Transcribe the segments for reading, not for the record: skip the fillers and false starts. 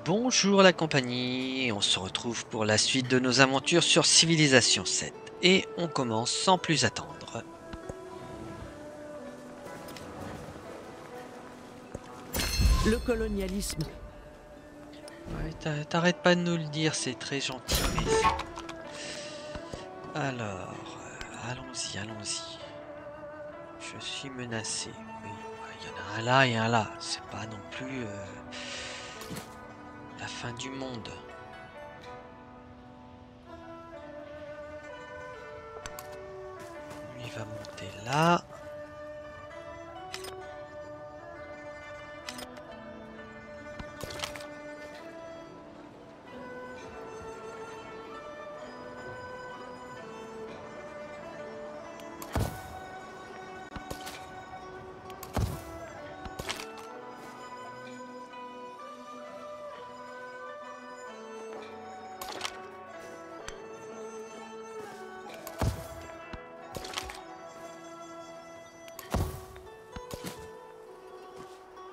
Bonjour la compagnie, on se retrouve pour la suite de nos aventures sur Civilisation 7 et on commence sans plus attendre. Le colonialisme. Ouais, t'arrêtes pas de nous le dire, c'est très gentil. Alors, allons-y, allons-y. Je suis menacé. Oui, il y en a un là et un là. C'est pas non plus la fin du monde. Lui va monter là.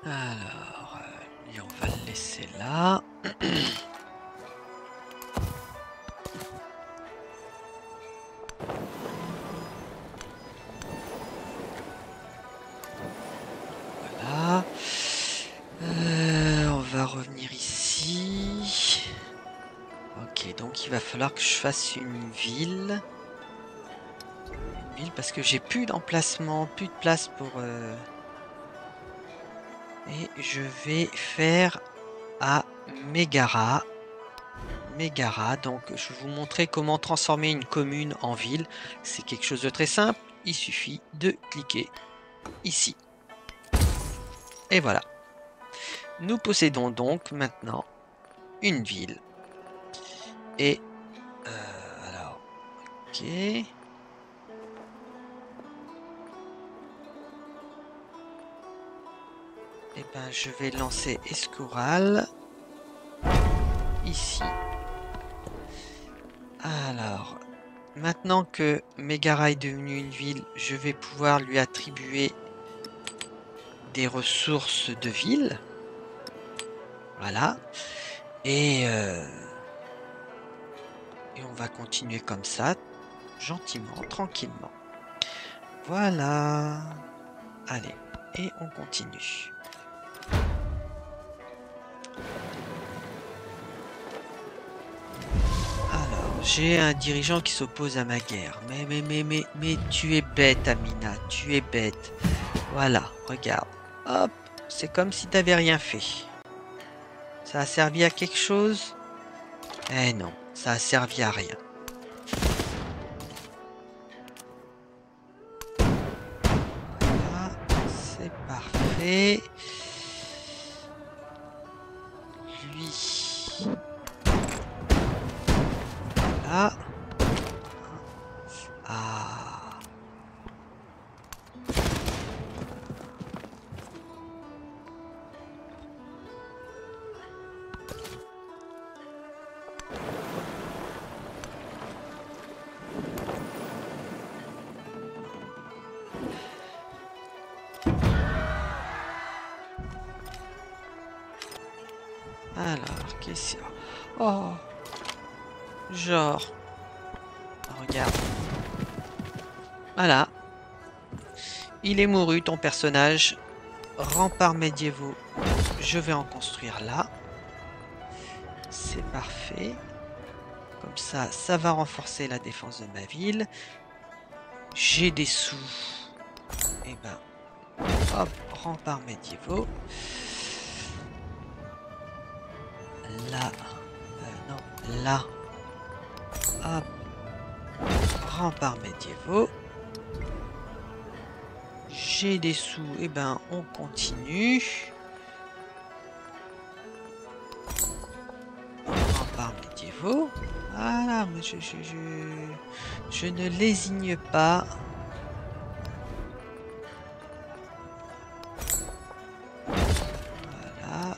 Alors, lui on va le laisser là. Voilà. On va revenir ici. Ok, donc il va falloir que je fasse une ville. Une ville parce que j'ai plus d'emplacement, plus de place pour... Et je vais faire à Mégara. Mégara, donc je vais vous montrer comment transformer une commune en ville. C'est quelque chose de très simple. Il suffit de cliquer ici. Et voilà. Nous possédons donc maintenant une ville. Et alors, ok. Et ben, je vais lancer Escoural ici. Alors, maintenant que Mégara est devenue une ville, je vais pouvoir lui attribuer des ressources de ville. Voilà. Et on va continuer comme ça, gentiment, tranquillement. Voilà. Allez, et on continue. Alors, j'ai un dirigeant qui s'oppose à ma guerre. Mais tu es bête, Amina, tu es bête. Voilà, regarde. Hop, c'est comme si tu n'avais rien fait. Ça a servi à quelque chose? Eh non, ça a servi à rien. Voilà, c'est parfait. Lui. Là. Ah. Alors, qu'est-ce que... Oh. Genre. Regarde. Voilà. Il est mouru, ton personnage. Remparts médiévaux. Je vais en construire là. C'est parfait. Comme ça va renforcer la défense de ma ville. J'ai des sous. Et ben, hop, remparts médiévaux. Là. Non, là. Hop. Remparts médiévaux. J'ai des sous. Et ben, on continue. Remparts médiévaux. Voilà, mais je ne lésigne pas. Voilà.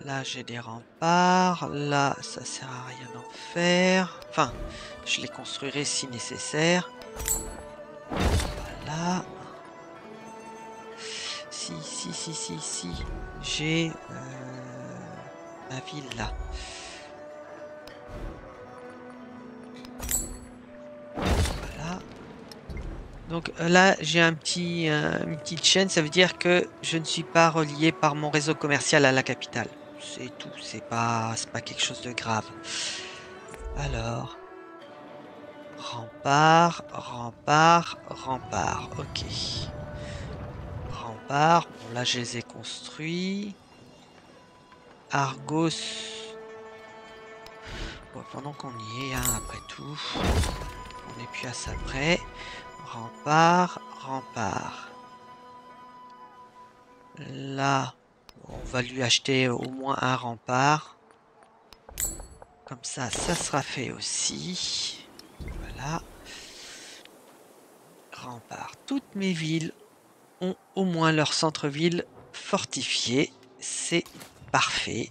Là, j'ai des remparts. Là, ça sert à rien d'en faire. Enfin, je les construirai si nécessaire. Voilà. Si. J'ai ma ville là. Voilà. Donc là, j'ai une petite chaîne. Ça veut dire que je ne suis pas relié par mon réseau commercial à la capitale. C'est tout. C'est pas quelque chose de grave. Alors, rempart. Ok. Rempart. Bon, là, je les ai construits. Argos. Bon, pendant qu'on y est, hein, après tout, on n'est plus à ça près. Rempart. Là, on va lui acheter au moins un rempart. Comme ça sera fait aussi. Voilà. Rempart. Toutes mes villes ont au moins leur centre-ville fortifié. C'est parfait.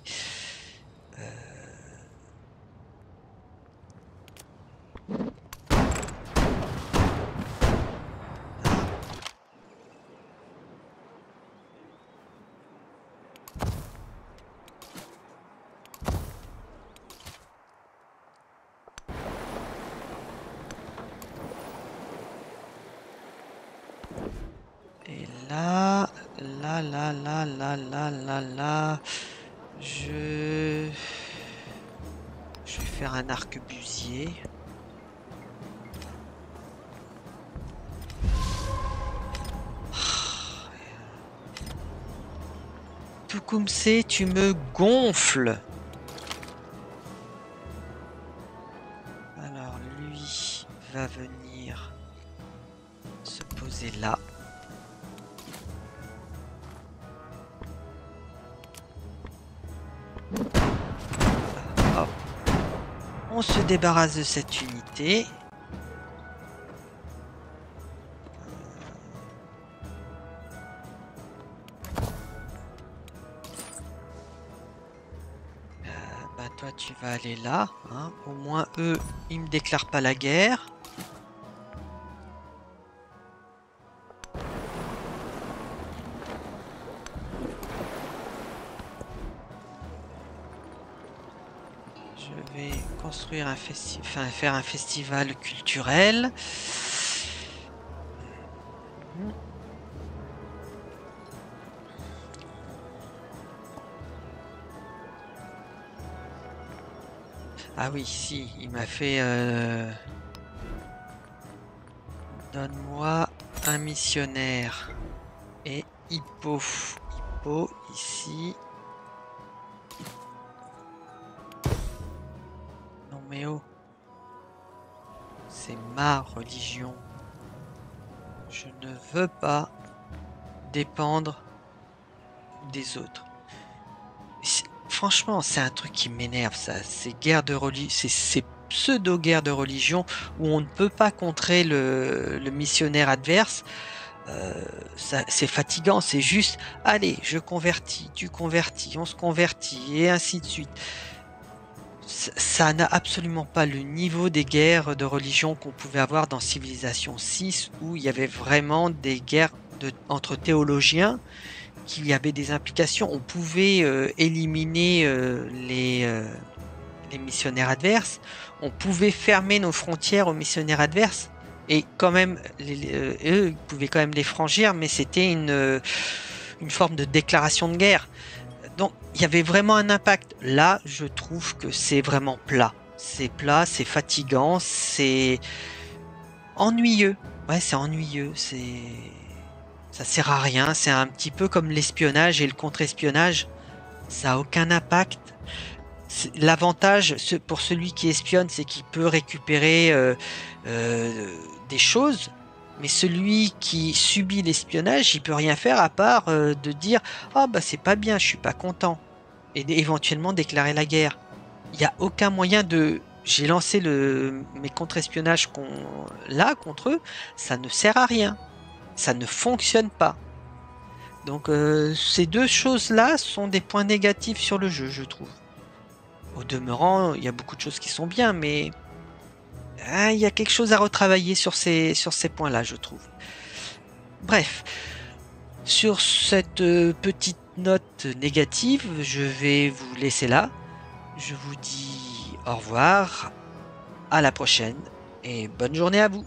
Et là, je vais faire un arquebusier. Tout comme c'est, tu me gonfles. Alors lui va venir se poser là. Hop. On se débarrasse de cette unité. Toi tu vas aller là, hein. Au moins eux ils me déclarent pas la guerre. Je vais construire faire un festival culturel. Ah oui, si, il m'a fait... Donne-moi un missionnaire. Et Hippo. Hippo, ici. Non mais oh. C'est ma religion. Je ne veux pas dépendre des autres. Franchement, c'est un truc qui m'énerve, ça. Ces guerres de religion, ces pseudo-guerres de religion où on ne peut pas contrer le missionnaire adverse. C'est fatigant, c'est juste, allez, je convertis, tu convertis, on se convertit, et ainsi de suite. Ça n'a absolument pas le niveau des guerres de religion qu'on pouvait avoir dans Civilisation 6, où il y avait vraiment des guerres entre théologiens, qu'il y avait des implications. On pouvait éliminer les missionnaires adverses, on pouvait fermer nos frontières aux missionnaires adverses, et quand même, eux, ils pouvaient quand même les franchir, mais c'était une forme de déclaration de guerre. Donc, il y avait vraiment un impact. Là, je trouve que c'est vraiment plat. C'est plat, c'est fatigant, c'est ennuyeux. Ouais, c'est ennuyeux, ça sert à rien. C'est un petit peu comme l'espionnage et le contre-espionnage. Ça n'a aucun impact. L'avantage pour celui qui espionne, c'est qu'il peut récupérer des choses, mais celui qui subit l'espionnage, il peut rien faire à part de dire ah bah c'est pas bien, je suis pas content, et éventuellement déclarer la guerre. Il n'y a aucun moyen de... J'ai lancé mes contre-espionnages là contre eux, ça ne sert à rien, ça ne fonctionne pas. Donc ces deux choses-là sont des points négatifs sur le jeu, je trouve. Au demeurant, il y a beaucoup de choses qui sont bien, mais il y a quelque chose à retravailler sur ces points-là, je trouve. Bref, Sur cette petite note négative, je vais vous laisser là. Je vous dis au revoir, à la prochaine et bonne journée à vous.